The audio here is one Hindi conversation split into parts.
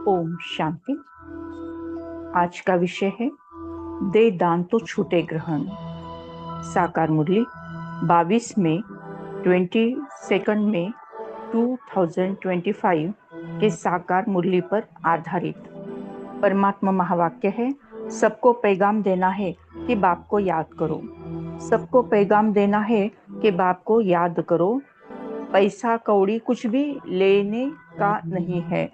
ओम शांति। आज का विषय है दे दान तो छूटे ग्रहण। साकार मुरली 22 मई 22 मई 2025 के साकार मुरली पर आधारित परमात्मा महावाक्य है, सबको पैगाम देना है कि बाप को याद करो। सबको पैगाम देना है कि बाप को याद करो। पैसा कौड़ी कुछ भी लेने का नहीं है।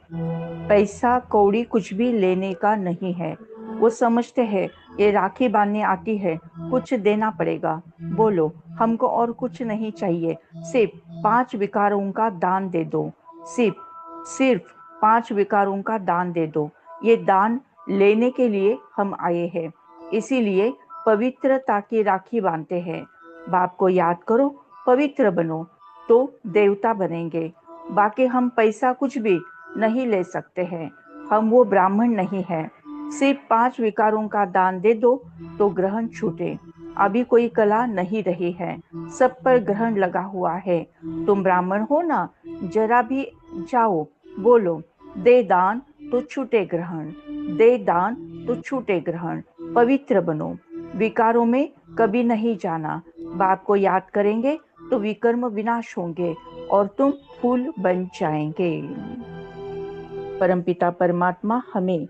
पैसा कौड़ी कुछ भी लेने का नहीं है। वो समझते हैं ये राखी बांधने आती है, कुछ देना पड़ेगा। बोलो हमको और कुछ नहीं चाहिए, सिर्फ 5 विकारों का दान दे दो। सिर्फ 5 विकारों का दान दे दो। ये दान लेने के लिए हम आए हैं, इसीलिए पवित्रता की राखी बांधते हैं। बाप को याद करो, पवित्र बनो तो देवता बनेंगे। बाकी हम पैसा कुछ भी नहीं ले सकते हैं, हम वो ब्राह्मण नहीं हैं। सिर्फ 5 विकारों का दान दे दो तो ग्रहण छूटे। अभी कोई कला नहीं रही है, सब पर ग्रहण लगा हुआ है। तुम ब्राह्मण हो ना, जरा भी जाओ, बोलो दे दान तो छूटे ग्रहण, दे दान तो छूटे ग्रहण। पवित्र बनो, विकारों में कभी नहीं जाना। बाप को याद करेंगे तो विकर्म विनाश होंगे और तुम फूल बन जाएंगे। परमपिता परमात्मा हमें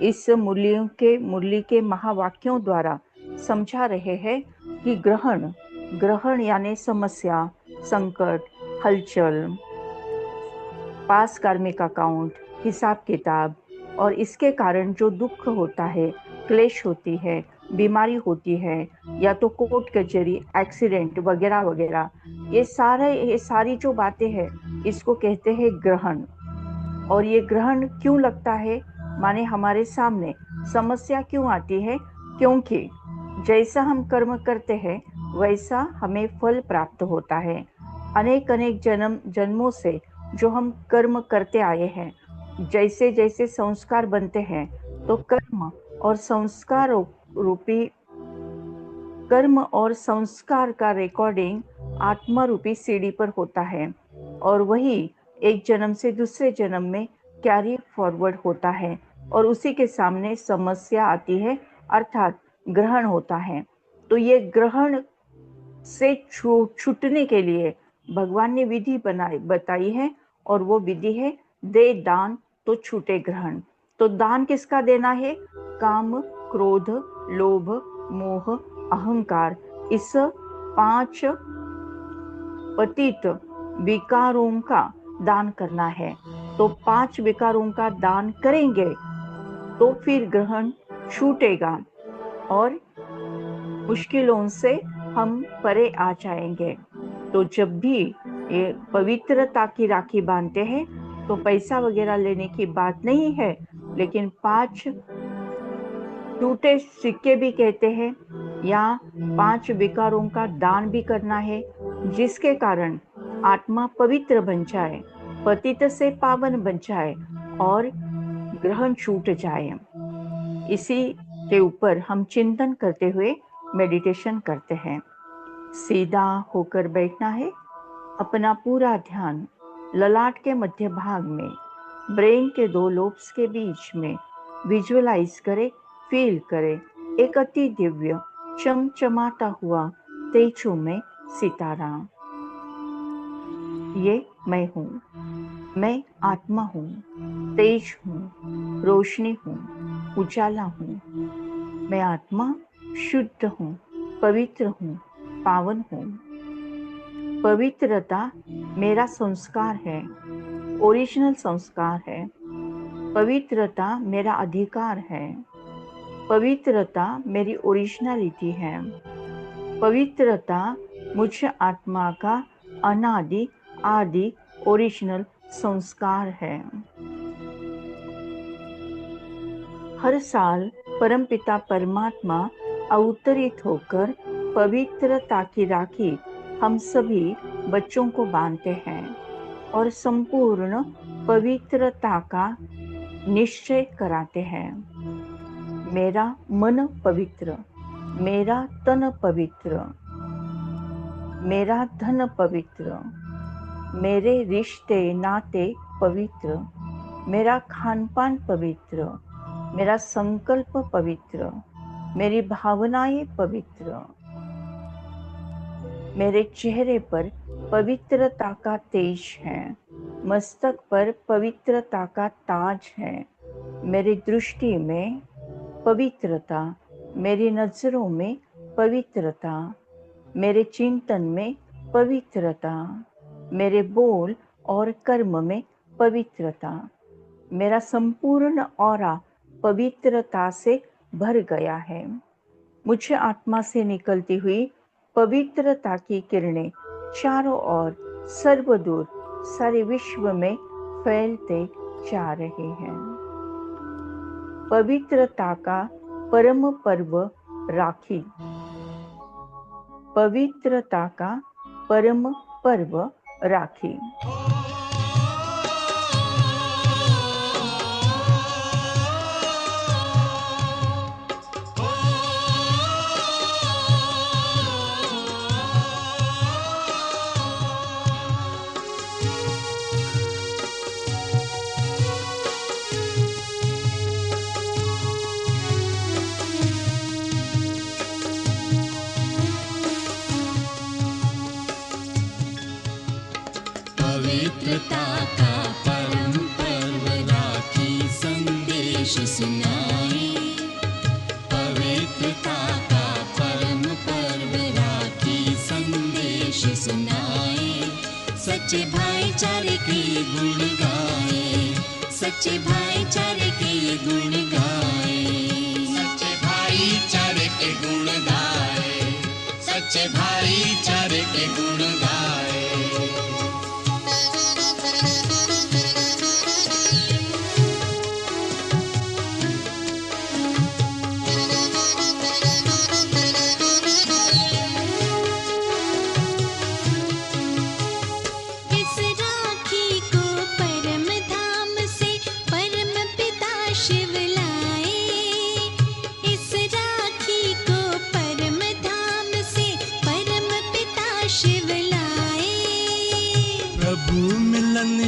इस मुरली के महावाक्यों द्वारा समझा रहे हैं कि ग्रहण यानी समस्या, संकट, हलचल, पास कार्मिक अकाउंट, हिसाब किताब और इसके कारण जो दुख होता है, क्लेश होती है, बीमारी होती है या तो कोर्ट कचहरी, एक्सीडेंट वगैरह वगैरह, ये सारी जो बातें हैं इसको कहते हैं ग्रहण। और ये ग्रहण क्यों लगता है, माने हमारे सामने समस्या क्यों आती है? क्योंकि जैसा हम कर्म करते हैं वैसा हमें फल प्राप्त होता है। अनेक जन्मों से जो हम कर्म करते आए हैं, जैसे जैसे संस्कार बनते हैं तो कर्म और संस्कार का रिकॉर्डिंग आत्मा रूपी सीढ़ी पर होता है और वही एक जन्म से दूसरे जन्म में कैरी फॉरवर्ड होता है और उसी के सामने समस्या आती है, अर्थात ग्रहण होता है। तो ये ग्रहण से छूटने के लिए भगवान ने विधि बताई है और वो विधि है दे दान तो छूटे ग्रहण। तो दान किसका देना है? काम, क्रोध, लोभ, मोह, अहंकार, इस 5 पतित विकारों का दान करना है। तो 5 विकारों का दान करेंगे तो फिर ग्रहण छूटेगा और मुश्किलों से हम परे आ जाएंगे। तो जब भी ये पवित्रता की राखी बांधते हैं तो पैसा वगैरह लेने की बात नहीं है, लेकिन 5 टूटे सिक्के भी कहते हैं या 5 विकारों का दान भी करना है, जिसके कारण आत्मा पवित्र बन जाए, पतित से पावन बन जाए और ग्रहण छूट जाए। इसी के ऊपर हम चिंतन करते हुए मेडिटेशन करते हैं। सीधा होकर बैठना है, अपना पूरा ध्यान ललाट के मध्य भाग में, ब्रेन के 2 लोब्स के बीच में विजुअलाइज करें, फील करें एक अति दिव्य चमचमाता हुआ तेजोमय सितारा। ये मैं हूँ, मैं आत्मा हूँ, तेज हूँ, रोशनी हूँ, उजाला हूँ। मैं आत्मा शुद्ध हूँ, पवित्र हूँ, पावन हूँ। पवित्रता मेरा संस्कार है, ओरिजिनल संस्कार है। पवित्रता मेरा अधिकार है। पवित्रता मेरी ओरिजिनलिटी है। पवित्रता मुझ आत्मा का अनादि आदि ओरिजिनल संस्कार है। हर साल परमपिता परमात्मा अवतरित होकर पवित्रता की राखी हम सभी बच्चों को बांधते हैं और संपूर्ण पवित्रता का निश्चय कराते हैं। मेरा मन पवित्र, मेरा तन पवित्र, मेरा धन पवित्र, मेरे रिश्ते नाते पवित्र, मेरा खान पान पवित्र, मेरा संकल्प पवित्र, मेरी भावनाएं पवित्र, मेरे चेहरे पर पवित्रता का तेज है, मस्तक पर पवित्रता का ताज है, मेरी दृष्टि में पवित्रता, मेरी नजरों में पवित्रता, मेरे चिंतन में पवित्रता, मेरे बोल और कर्म में पवित्रता, मेरा संपूर्ण ऑरा पवित्रता से भर गया है। मुझे आत्मा से निकलती हुई पवित्रता की किरणें चारों ओर सर्वदूर सारे विश्व में फैलते जा रहे हैं। पवित्रता का परम पर्व राखी। पवित्रता का परम पर्व राखी। पवित्रता का परम पर्व राखी संदेश सुनाए। पवित्रता का परम पर्व राखी संदेश सुनाए। सच्चे भाईचारे के गुण गाए, सच्चे भाईचारे के गुण गाए, सच्चे भाईचारे के गुण गाए, सच्चे भाईचारे के गुण गाए।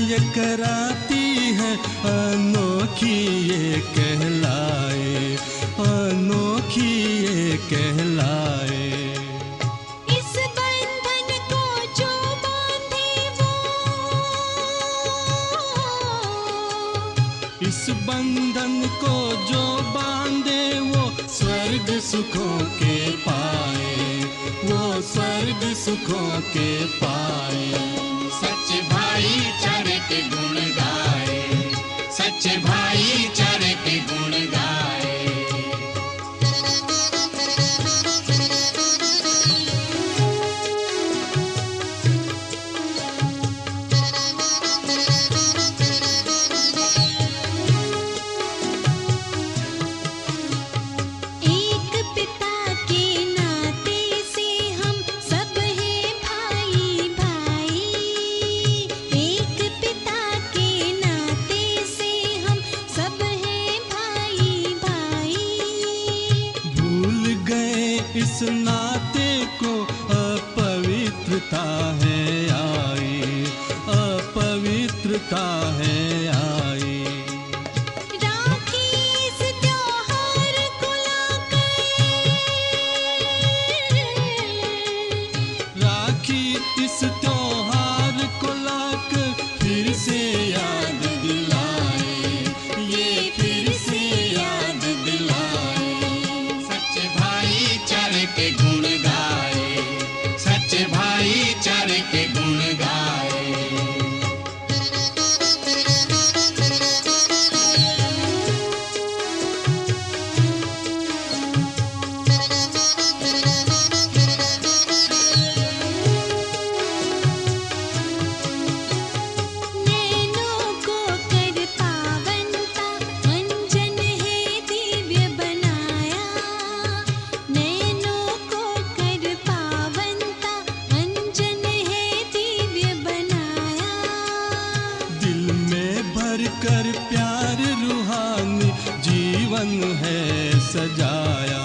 ये कराती है अनोखी ये कहलाए, अनोखी ये कहलाए। इस बंधन को जो बांधे वो, इस बंधन को जो बांधे वो स्वर्ग सुखों के पाए, वो स्वर्ग सुखों के पाए। सच्चे भाईचारे के गुण गाए, सच्चे भाईचारे के गुण गाए। एक पिता के नाते से हम सब हैं भाई भाई। एक पिता के नाते से हम सब हैं भाई भाई। भूल गए इस नाते को, अपवित्रता है आई, अपवित्रता है आई। राखी इस त्योहार को लाकर, राखी इस त्योहार को लाकर फिर से याद दिलाए, ये फिर से याद दिलाए। सच्चे भाईचारे के गुण गाए, सच्चे भाईचारे के गुण गाए। नैनों को कर पावनता, अंजन है दिव्य बनाया। नैनों को कर पावनता, अंजन है दिव्य बनाया। दिल में भर कर प्यार रूहानी जीवन है सजाया,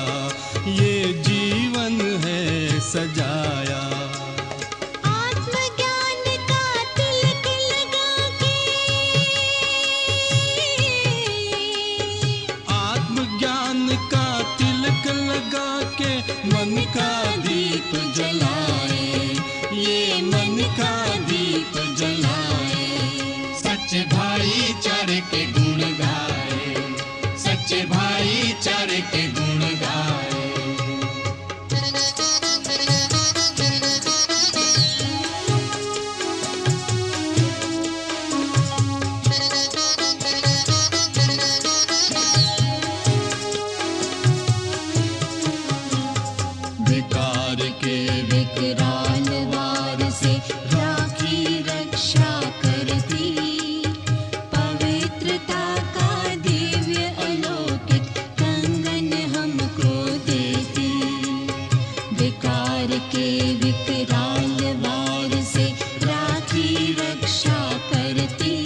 ये जीवन है सजाया। आत्मज्ञान का तिलक लगा के, भाईचारे के गुण गाए, सच्चे भाईचारे के गुण गाए। विकार के विकराल वार से राखी रक्षा करती, पवित्रता का दिव्य अलौकिक कंगन हमको देती। विकार के विकराल वार से राखी रक्षा करती,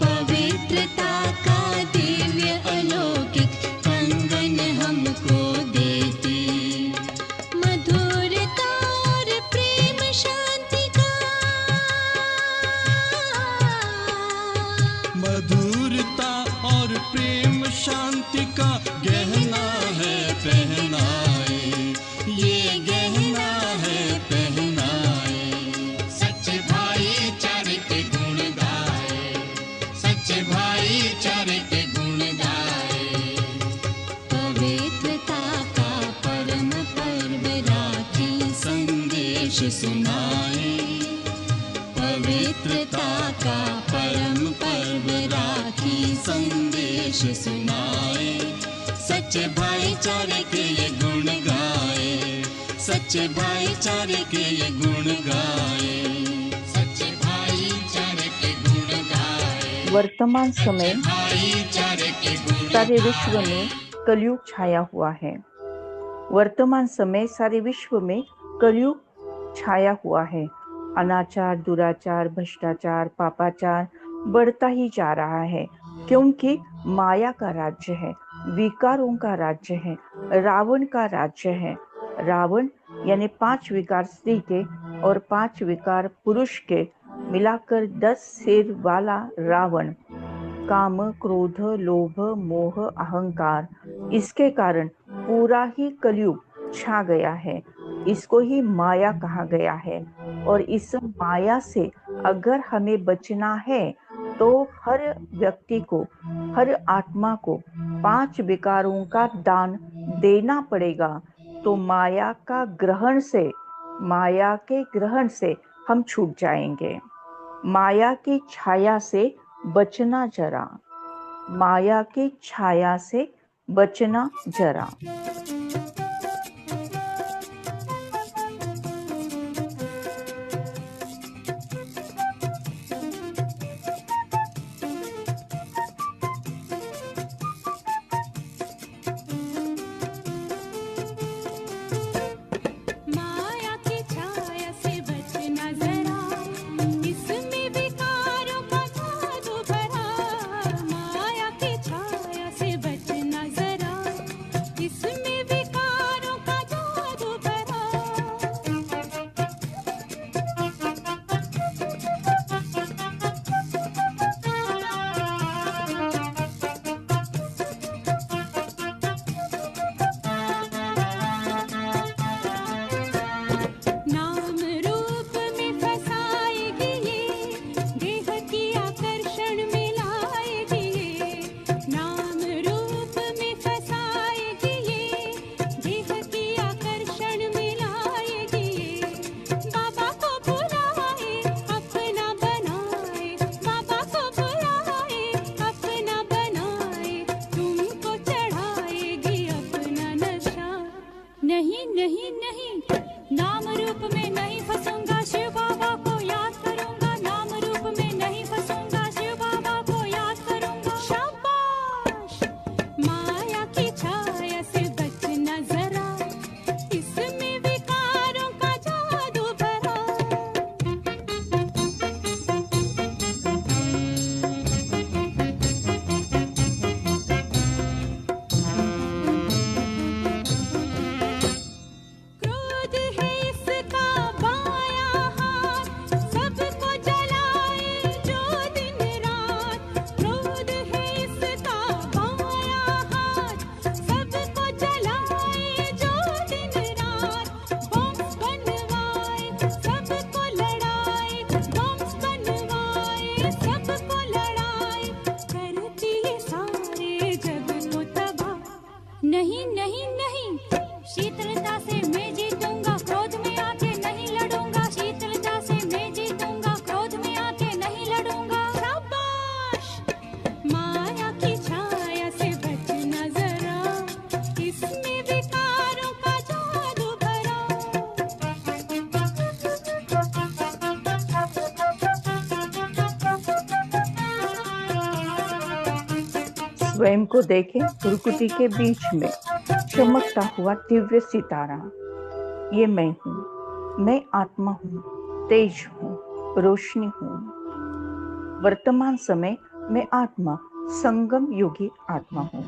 पवित्रता का दिव्य अलौकिक कंगन हमको देती। मधुरता और प्रेम शांति का, मधुरता और प्रेम शांति का गहना है पहनाए, ये गहना है पहनाए। सच्चे भाईचारे के गुण गाए, सच्चे भाईचारे के गुण गाए। पवित्रता का परम पर्व राखी संदेश सुनाए, पवित्रता का परम पर्व राखी संदेश सुनाए। सच्चे भाईचारे के ये गुण गाए, सच्चे भाईचारे के ये गुण गाए, सच्चे भाईचारे के गुण गाए। वर्तमान समय भाईचारे के गुण सारे विश्व में कलयुग छाया हुआ है। वर्तमान समय सारे विश्व में कलयुग छाया हुआ है। अनाचार, दुराचार, भ्रष्टाचार, पापाचार बढ़ता ही जा रहा है, क्योंकि माया का राज्य है, विकारों का राज्य है, रावण का राज्य है। रावण यानी 5 विकार स्त्री के और 5 विकार पुरुष के मिलाकर 10 सिर वाला रावण। काम, क्रोध, लोभ, मोह, अहंकार, इसके कारण पूरा ही कलयुग छा गया है। इसको ही माया कहा गया है। और इस माया से अगर हमें बचना है तो हर व्यक्ति को, हर आत्मा को 5 विकारों का दान देना पड़ेगा। तो माया का ग्रहण से, माया के ग्रहण से हम छूट जाएंगे। माया की छाया से बचना जरा, माया की छाया से बचना जरा। माया की छाया से बचना जरा, इसमें विकारों का जादू भरा। माया की छाया से बचना जरा, इसमें स्वयं को देखें भ्रुकुटी के बीच में चमकता हुआ दिव्य सितारा। ये मैं हूँ, मैं आत्मा हूँ, तेज हूँ, रोशनी हूँ। वर्तमान समय में आत्मा संगम योगी आत्मा हूँ।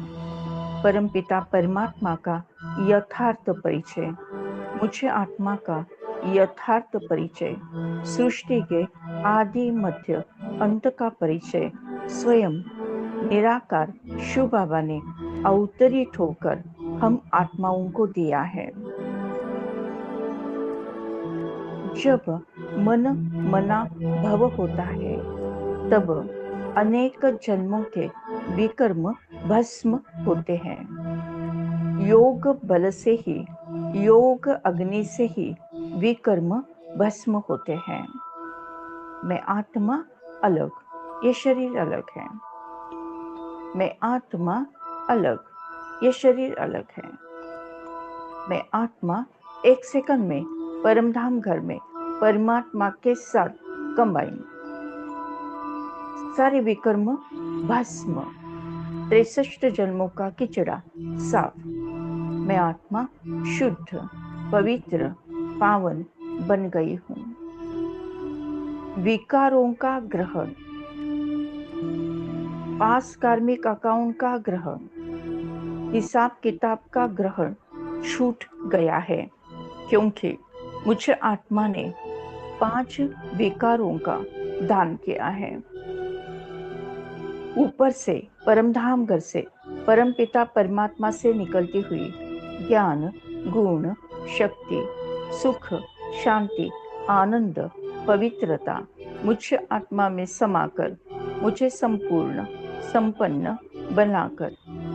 परमपिता परमात्मा का यथार्थ परिचय, मुझे आत्मा का यथार्थ परिचय, सृष्टि के आदि मध्य अंत का परिचय स्वयं निराकार शिव बाबा ने अवतरित होकर हम आत्माओं को दिया है। जब मन मना भव होता है तब अनेक जन्मों के विकर्म भस्म होते हैं। योग बल से ही, योग अग्नि से ही विकर्म भस्म होते हैं। मैं आत्मा अलग, ये शरीर अलग है। मैं आत्मा अलग, ये शरीर अलग है। मैं आत्मा एक सेकंड में परमधाम घर में परमात्मा के साथ कंबाइन। सारे विकर्म भस्म, 63 जन्मों का किचड़ा साफ। मैं आत्मा शुद्ध, पवित्र, पावन बन गई हूँ। विकारों का ग्रहण, पास कार्मिक अकाउंट का ग्रहण, हिसाब किताब का ग्रहण छूट गया है, क्योंकि मुझे आत्मा ने 5 विकारों का दान किया है। ऊपर से परमधाम घर से परमपिता परमात्मा से निकलती हुई ज्ञान, गुण, शक्ति, सुख, शांति, आनंद, पवित्रता मुझ आत्मा में समाकर मुझे संपूर्ण संपन्न बनाकर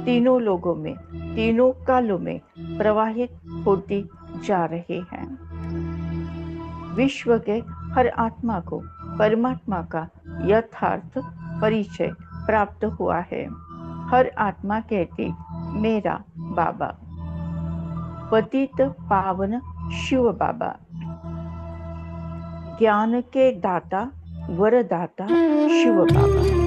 तीनों लोगों में, तीनों कालों में प्रवाहित होती जा रहे हैं। विश्व के हर आत्मा को परमात्मा का यथार्थ परिचय प्राप्त हुआ है। हर आत्मा कहती मेरा बाबा, पतित पावन शिव बाबा, ज्ञान के दाता वरदाता शिव बाबा।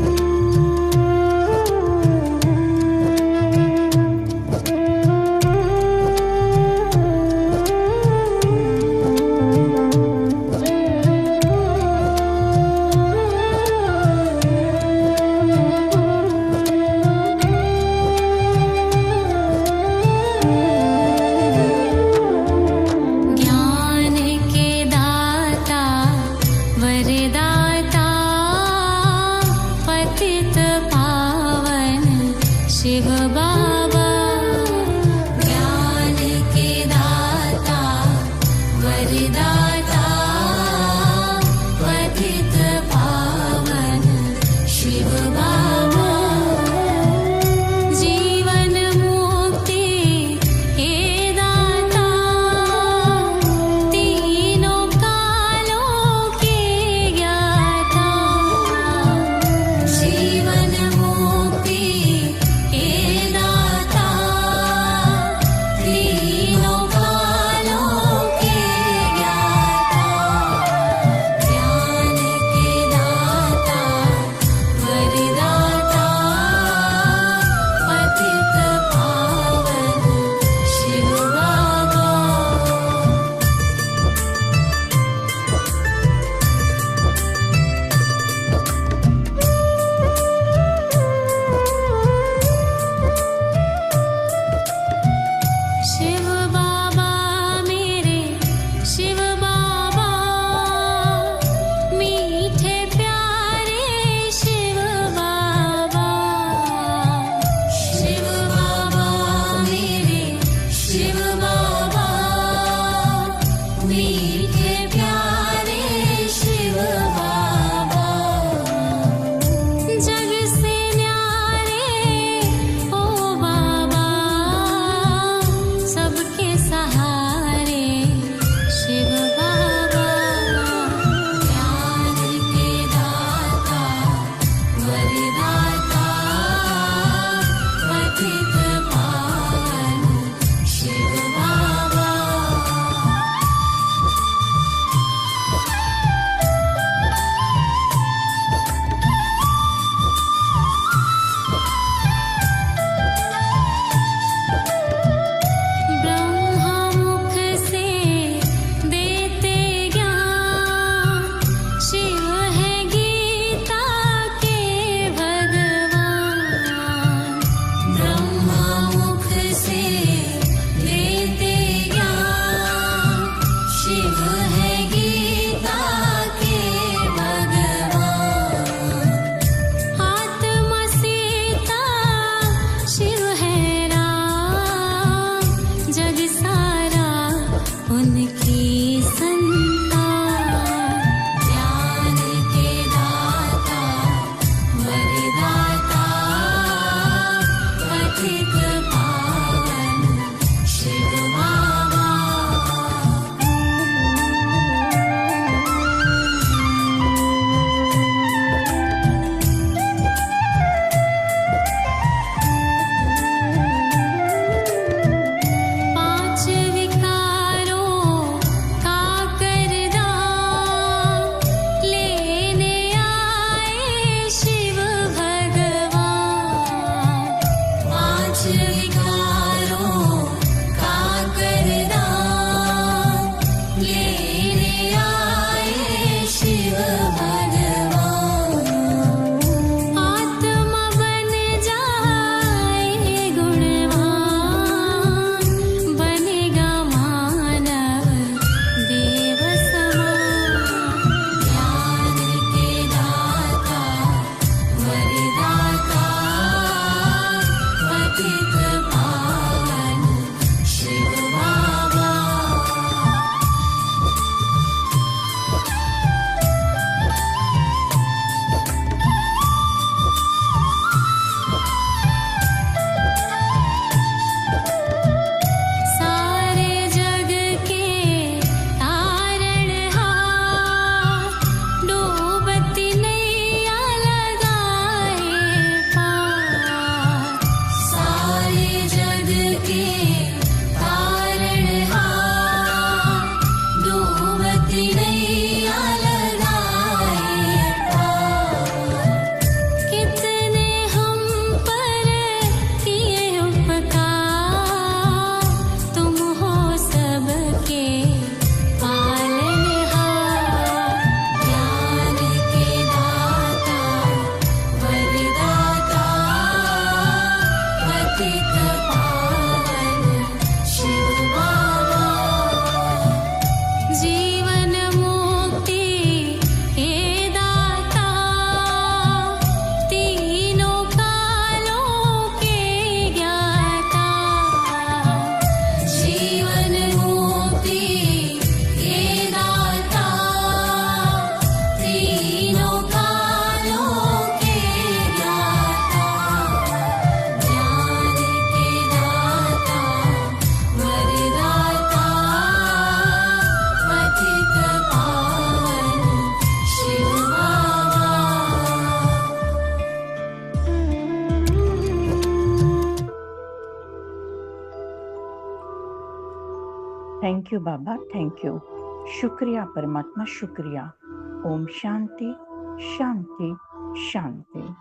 शिव बाबा ज्ञान के दाता वरदाता पतित पावन शिव बाबा जीवन मुक्ति हे दाता तीनों कालों के ज्ञाता जीवन मुक्ति हे दाता thank you Baba, thank you. शुक्रिया परमात्मा, शुक्रिया। ओम शांति, शांति, शांति।